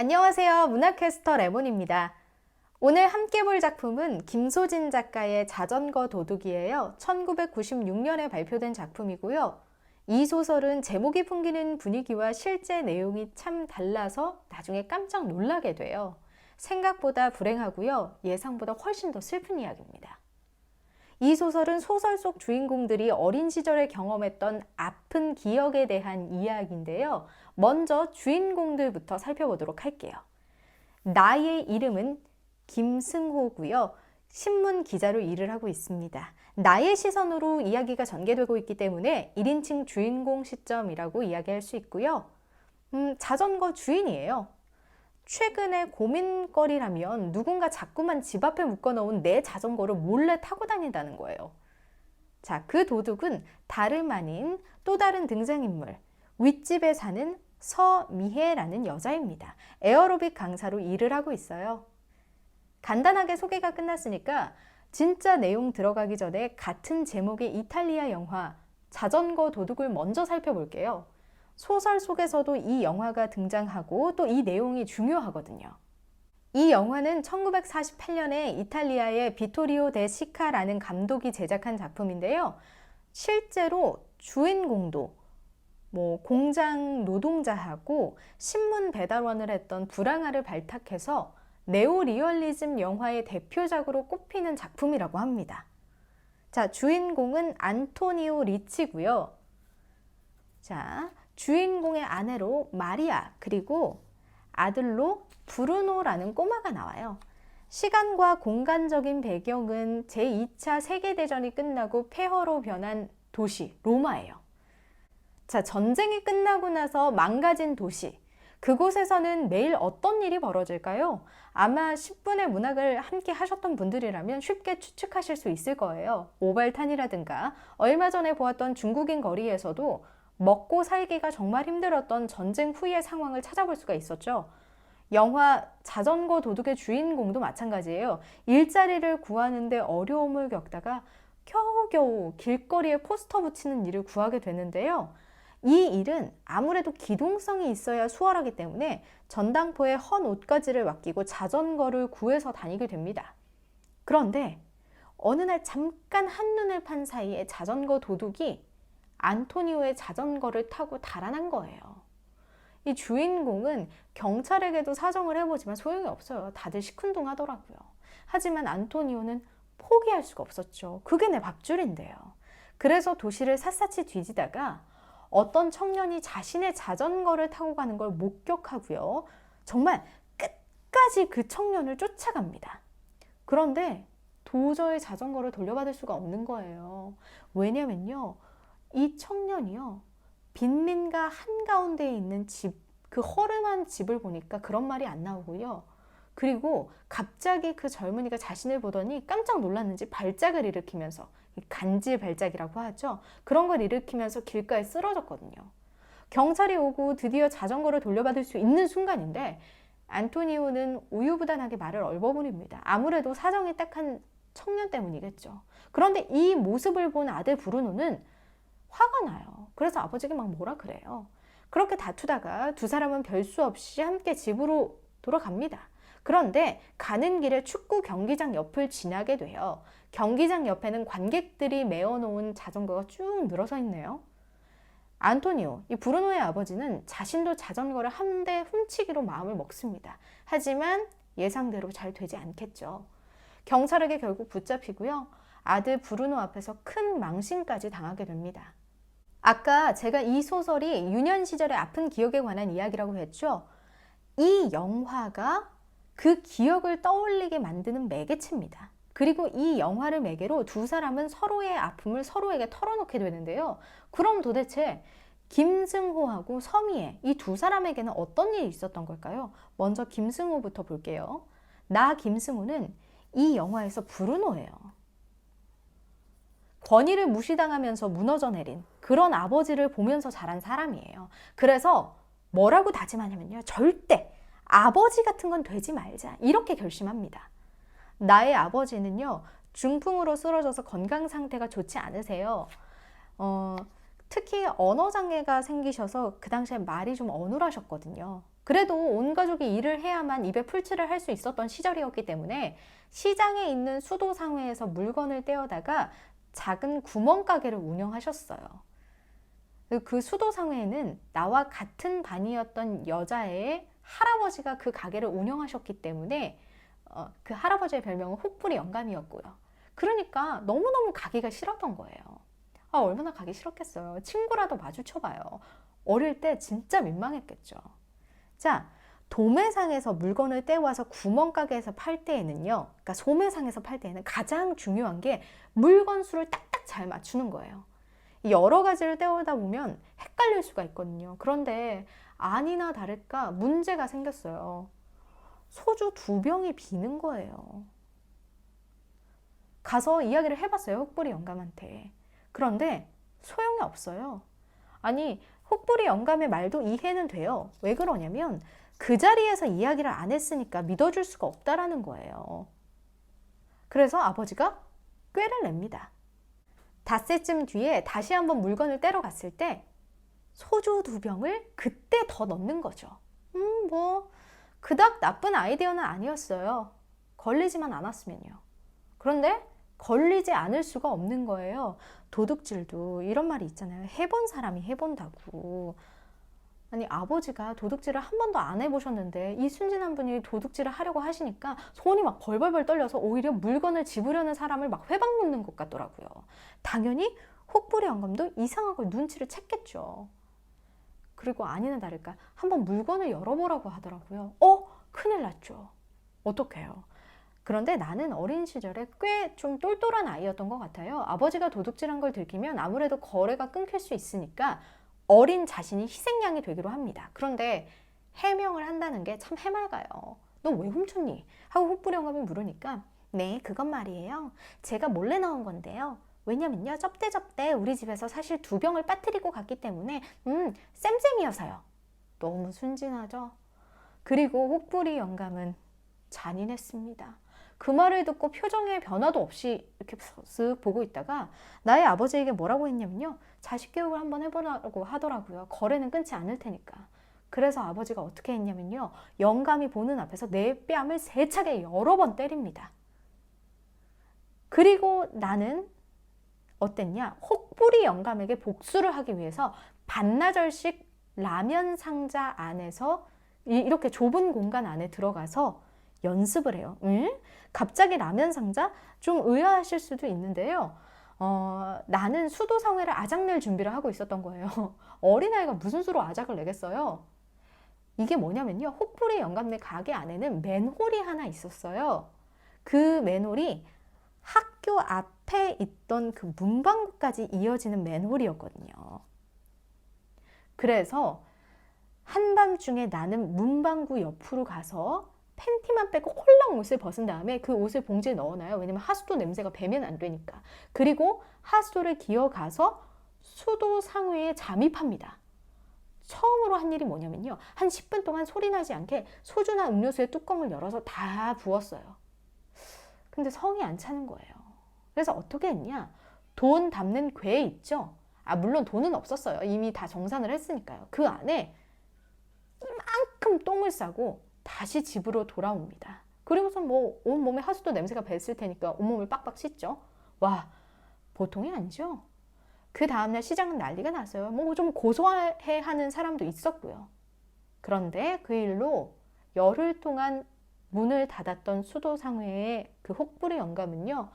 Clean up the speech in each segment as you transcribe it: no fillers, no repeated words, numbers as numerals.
안녕하세요. 문화캐스터 레몬입니다. 오늘 함께 볼 작품은 김소진 작가의 자전거 도둑이에요. 1996년에 발표된 작품이고요. 이 소설은 제목이 풍기는 분위기와 실제 내용이 참 달라서 나중에 깜짝 놀라게 돼요. 생각보다 불행하고요. 예상보다 훨씬 더 슬픈 이야기입니다. 이 소설은 소설 속 주인공들이 어린 시절에 경험했던 아픈 기억에 대한 이야기인데요. 먼저 주인공들부터 살펴보도록 할게요. 나의 이름은 김승호고요. 신문 기자로 일을 하고 있습니다. 나의 시선으로 이야기가 전개되고 있기 때문에 1인칭 주인공 시점이라고 이야기할 수 있고요. 자전거 주인이에요. 최근에 고민거리라면 누군가 자꾸만 집 앞에 묶어놓은 내 자전거를 몰래 타고 다닌다는 거예요. 자, 그 도둑은 다름 아닌 또 다른 등장인물, 윗집에 사는 서미혜라는 여자입니다. 에어로빅 강사로 일을 하고 있어요. 간단하게 소개가 끝났으니까 진짜 내용 들어가기 전에 같은 제목의 이탈리아 영화 자전거 도둑을 먼저 살펴볼게요. 소설 속에서도 이 영화가 등장하고 또 이 내용이 중요하거든요. 이 영화는 1948년에 이탈리아의 비토리오 데 시카라는 감독이 제작한 작품인데요. 실제로 주인공도 공장 노동자하고 신문 배달원을 했던 불황아를 발탁해서 네오리얼리즘 영화의 대표작으로 꼽히는 작품이라고 합니다. 자, 주인공은 안토니오 리치고요. 자, 주인공의 아내로 마리아 그리고 아들로 브루노라는 꼬마가 나와요. 시간과 공간적인 배경은 제2차 세계대전이 끝나고 폐허로 변한 도시 로마예요. 자, 전쟁이 끝나고 나서 망가진 도시, 그곳에서는 매일 어떤 일이 벌어질까요? 아마 10분의 문학을 함께 하셨던 분들이라면 쉽게 추측하실 수 있을 거예요. 오발탄이라든가 얼마 전에 보았던 중국인 거리에서도 먹고 살기가 정말 힘들었던 전쟁 후의 상황을 찾아볼 수가 있었죠. 영화 자전거 도둑의 주인공도 마찬가지예요. 일자리를 구하는데 어려움을 겪다가 겨우겨우 길거리에 포스터 붙이는 일을 구하게 되는데요. 이 일은 아무래도 기동성이 있어야 수월하기 때문에 전당포에 헌 옷가지를 맡기고 자전거를 구해서 다니게 됩니다. 그런데 어느 날 잠깐 한눈을 판 사이에 자전거 도둑이 안토니오의 자전거를 타고 달아난 거예요. 이 주인공은 경찰에게도 사정을 해보지만 소용이 없어요. 다들 시큰둥하더라고요. 하지만 안토니오는 포기할 수가 없었죠. 그게 내 밥줄인데요. 그래서 도시를 샅샅이 뒤지다가 어떤 청년이 자신의 자전거를 타고 가는 걸 목격하고요. 정말 끝까지 그 청년을 쫓아갑니다. 그런데 도저히 자전거를 돌려받을 수가 없는 거예요. 왜냐면요. 이 청년이요. 빈민가 한가운데에 있는 집, 그 허름한 집을 보니까 그런 말이 안 나오고요. 그리고 갑자기 그 젊은이가 자신을 보더니 깜짝 놀랐는지 발작을 일으키면서, 간질 발작이라고 하죠. 그런 걸 일으키면서 길가에 쓰러졌거든요. 경찰이 오고 드디어 자전거를 돌려받을 수 있는 순간인데 안토니오는 우유부단하게 말을 얼버무립니다. 아무래도 사정이 딱한 청년 때문이겠죠. 그런데 이 모습을 본 아들 브루노는 화가 나요. 그래서 아버지가 막 뭐라 그래요. 그렇게 다투다가 두 사람은 별 수 없이 함께 집으로 돌아갑니다. 그런데 가는 길에 축구 경기장 옆을 지나게 돼요. 경기장 옆에는 관객들이 메어놓은 자전거가 쭉 늘어서 있네요. 안토니오, 이 브루노의 아버지는 자신도 자전거를 한 대 훔치기로 마음을 먹습니다. 하지만 예상대로 잘 되지 않겠죠. 경찰에게 결국 붙잡히고요. 아들 브루노 앞에서 큰 망신까지 당하게 됩니다. 아까 제가 이 소설이 유년 시절의 아픈 기억에 관한 이야기라고 했죠. 이 영화가 그 기억을 떠올리게 만드는 매개체입니다. 그리고 이 영화를 매개로 두 사람은 서로의 아픔을 서로에게 털어놓게 되는데요. 그럼 도대체 김승호하고 서미애, 이 두 사람에게는 어떤 일이 있었던 걸까요? 먼저 김승호부터 볼게요. 나 김승호는 이 영화에서 브루노예요. 권위를 무시당하면서 무너져 내린 그런 아버지를 보면서 자란 사람이에요. 그래서 뭐라고 다짐하냐면요. 절대 아버지 같은 건 되지 말자. 이렇게 결심합니다. 나의 아버지는요. 중풍으로 쓰러져서 건강 상태가 좋지 않으세요. 특히 언어장애가 생기셔서 그 당시에 말이 좀 어눌하셨거든요. 그래도 온 가족이 일을 해야만 입에 풀칠을 할 수 있었던 시절이었기 때문에 시장에 있는 수도상회에서 물건을 떼어다가 작은 구멍가게를 운영하셨어요. 그 수도상회에는 나와 같은 반이었던 여자의 할아버지가 그 가게를 운영하셨기 때문에 그 할아버지의 별명은 혹부리 영감이었고요. 그러니까 너무너무 가기가 싫었던 거예요. 얼마나 가기 싫었겠어요. 친구라도 마주쳐봐요. 어릴 때 진짜 민망했겠죠. 자, 도매상에서 물건을 떼와서 구멍가게에서 팔 때에는요, 그러니까 소매상에서 팔 때에는 가장 중요한 게 물건 수를 딱딱 잘 맞추는 거예요. 여러 가지를 떼오다 보면 헷갈릴 수가 있거든요. 그런데 아니나 다를까 문제가 생겼어요. 소주 2병이 비는 거예요. 가서 이야기를 해봤어요. 혹부리 영감한테. 그런데 소용이 없어요. 아니, 혹부리 영감의 말도 이해는 돼요. 왜 그러냐면 그 자리에서 이야기를 안 했으니까 믿어줄 수가 없다라는 거예요. 그래서 아버지가 꾀를 냅니다. 닷새쯤 뒤에 다시 한번 물건을 떼러 갔을 때 소주 2병을 그때 더 넣는 거죠. 그닥 나쁜 아이디어는 아니었어요. 걸리지만 않았으면요. 그런데 걸리지 않을 수가 없는 거예요. 도둑질도 이런 말이 있잖아요. 해본 사람이 해본다고. 아니, 아버지가 도둑질을 한 번도 안 해보셨는데 이 순진한 분이 도둑질을 하려고 하시니까 손이 막 벌벌벌 떨려서 오히려 물건을 집으려는 사람을 막 회방 놓는 것 같더라고요. 당연히 혹부리 영감도 이상한 걸 눈치를 챘겠죠. 그리고 아니나 다를까 한번 물건을 열어보라고 하더라고요. 큰일 났죠. 어떡해요. 그런데 나는 어린 시절에 꽤 좀 똘똘한 아이였던 것 같아요. 아버지가 도둑질한 걸 들키면 아무래도 거래가 끊길 수 있으니까 어린 자신이 희생양이 되기로 합니다. 그런데 해명을 한다는 게 참 해맑아요. 너 왜 훔쳤니? 하고 혹부리 영감이 물으니까 네, 그건 말이에요. 제가 몰래 넣은 건데요. 왜냐면요, 접대 우리 집에서 사실 2병을 빠뜨리고 갔기 때문에 쌤쌤이어서요. 너무 순진하죠? 그리고 혹부리 영감은 잔인했습니다. 그 말을 듣고 표정에 변화도 없이 이렇게 쓱 보고 있다가 나의 아버지에게 뭐라고 했냐면요, 자식 교육을 한번 해보라고 하더라고요. 거래는 끊지 않을 테니까. 그래서 아버지가 어떻게 했냐면요, 영감이 보는 앞에서 내 뺨을 세차게 여러 번 때립니다. 그리고 나는 어땠냐, 혹부리 영감에게 복수를 하기 위해서 반나절씩 라면 상자 안에서 이렇게 좁은 공간 안에 들어가서 연습을 해요. 갑자기 라면 상자? 좀 의아하실 수도 있는데요. 나는 수도상회를 아작낼 준비를 하고 있었던 거예요. 어린아이가 무슨 수로 아작을 내겠어요? 이게 뭐냐면요, 혹부리 영감네 가게 안에는 맨홀이 하나 있었어요. 그 맨홀이 학교 앞에 있던 그 문방구까지 이어지는 맨홀이었거든요. 그래서 한밤중에 나는 문방구 옆으로 가서 팬티만 빼고 홀랑 옷을 벗은 다음에 그 옷을 봉지에 넣어놔요. 왜냐면 하수도 냄새가 배면 안 되니까. 그리고 하수도를 기어가서 수도상회에 잠입합니다. 처음으로 한 일이 뭐냐면요, 한 10분 동안 소리 나지 않게 소주나 음료수의 뚜껑을 열어서 다 부었어요. 근데 성이 안 차는 거예요. 그래서 어떻게 했냐, 돈 담는 궤 있죠? 물론 돈은 없었어요. 이미 다 정산을 했으니까요. 그 안에 이만큼 똥을 싸고 다시 집으로 돌아옵니다. 그리고서 뭐 온몸에 하수도 냄새가 뱄을 테니까 온몸을 빡빡 씻죠. 와, 보통이 아니죠. 그 다음날 시장은 난리가 났어요. 뭐 좀 고소해 하는 사람도 있었고요. 그런데 그 일로 열흘 동안 문을 닫았던 수도상회의 그 혹부리 영감은요,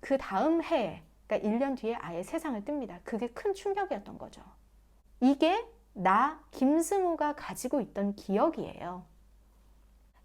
그 다음 해에, 그러니까 1년 뒤에 아예 세상을 뜹니다. 그게 큰 충격이었던 거죠. 이게 나 김승우가 가지고 있던 기억이에요.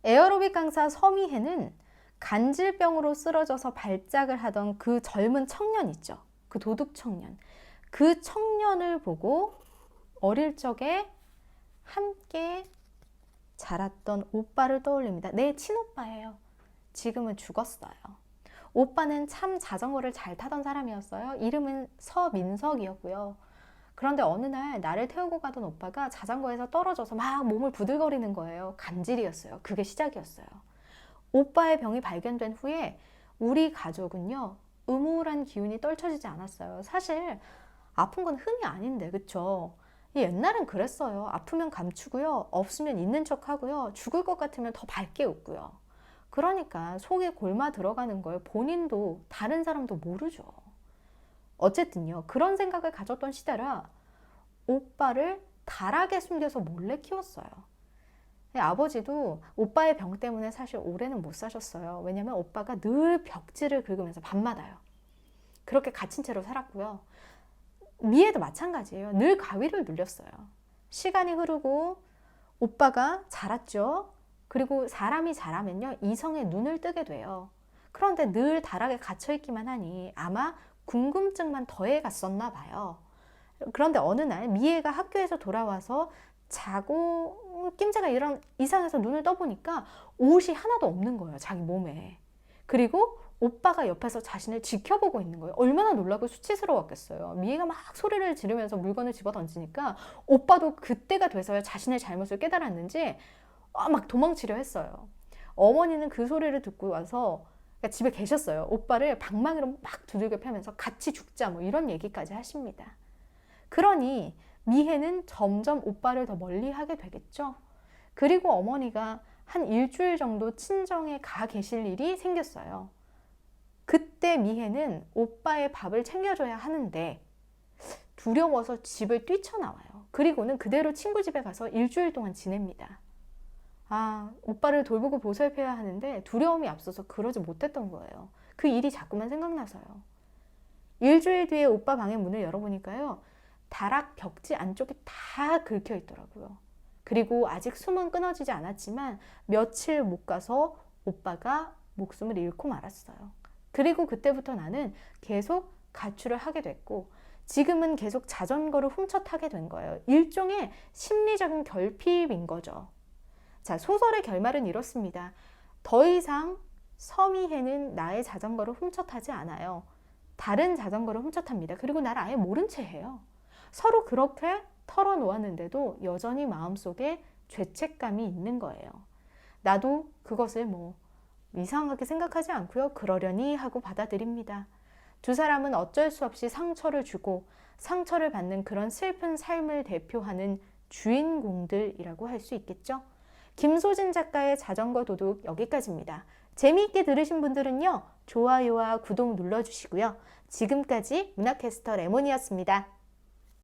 에어로빅 강사 서미혜는 간질병으로 쓰러져서 발작을 하던 그 젊은 청년 있죠. 그 도둑 청년. 그 청년을 보고 어릴 적에 함께 자랐던 오빠를 떠올립니다. 내 친오빠예요. 지금은 죽었어요. 오빠는 참 자전거를 잘 타던 사람이었어요. 이름은 서민석이었고요. 그런데 어느 날 나를 태우고 가던 오빠가 자전거에서 떨어져서 막 몸을 부들거리는 거예요. 간질이었어요. 그게 시작이었어요. 오빠의 병이 발견된 후에 우리 가족은요, 음울한 기운이 떨쳐지지 않았어요. 사실 아픈 건 흠이 아닌데, 그쵸? 옛날엔 그랬어요. 아프면 감추고요. 없으면 있는 척 하고요. 죽을 것 같으면 더 밝게 웃고요. 그러니까 속에 골마 들어가는 걸 본인도 다른 사람도 모르죠. 어쨌든요. 그런 생각을 가졌던 시대라 오빠를 달하게 숨겨서 몰래 키웠어요. 아버지도 오빠의 병 때문에 사실 오래는 못 사셨어요. 왜냐면 오빠가 늘 벽지를 긁으면서 밤마다요. 그렇게 갇힌 채로 살았고요. 미애도 마찬가지예요. 늘 가위를 눌렸어요. 시간이 흐르고 오빠가 자랐죠. 그리고 사람이 자라면요, 이성의 눈을 뜨게 돼요. 그런데 늘 다락에 갇혀있기만 하니 아마 궁금증만 더해갔었나 봐요. 그런데 어느 날 미애가 학교에서 돌아와서 자고 낌새가 이상해서 눈을 떠보니까 옷이 하나도 없는 거예요, 자기 몸에. 그리고 오빠가 옆에서 자신을 지켜보고 있는 거예요. 얼마나 놀라고 수치스러웠겠어요. 미애가 막 소리를 지르면서 물건을 집어 던지니까 오빠도 그때가 돼서야 자신의 잘못을 깨달았는지 막 도망치려 했어요. 어머니는 그 소리를 듣고 와서 그러니까 집에 계셨어요. 오빠를 방망이로 막 두들겨 패면서 같이 죽자 뭐 이런 얘기까지 하십니다. 그러니 미혜는 점점 오빠를 더 멀리하게 되겠죠. 그리고 어머니가 한 일주일 정도 친정에 가 계실 일이 생겼어요. 그때 미혜는 오빠의 밥을 챙겨줘야 하는데 두려워서 집을 뛰쳐나와요. 그리고는 그대로 친구 집에 가서 일주일 동안 지냅니다. 오빠를 돌보고 보살펴야 하는데 두려움이 앞서서 그러지 못했던 거예요. 그 일이 자꾸만 생각나서요. 일주일 뒤에 오빠 방의 문을 열어보니까요, 다락 벽지 안쪽이 다 긁혀 있더라고요. 그리고 아직 숨은 끊어지지 않았지만 며칠 못 가서 오빠가 목숨을 잃고 말았어요. 그리고 그때부터 나는 계속 가출을 하게 됐고 지금은 계속 자전거를 훔쳐 타게 된 거예요. 일종의 심리적인 결핍인 거죠. 자, 소설의 결말은 이렇습니다. 더 이상 서미혜는 나의 자전거를 훔쳐 타지 않아요. 다른 자전거를 훔쳐 탑니다. 그리고 나를 아예 모른 채 해요. 서로 그렇게 털어놓았는데도 여전히 마음속에 죄책감이 있는 거예요. 나도 그것을 이상하게 생각하지 않고요. 그러려니 하고 받아들입니다. 두 사람은 어쩔 수 없이 상처를 주고 상처를 받는 그런 슬픈 삶을 대표하는 주인공들이라고 할 수 있겠죠. 김소진 작가의 자전거 도둑 여기까지입니다. 재미있게 들으신 분들은요, 좋아요와 구독 눌러주시고요. 지금까지 문학캐스터 레몬이었습니다.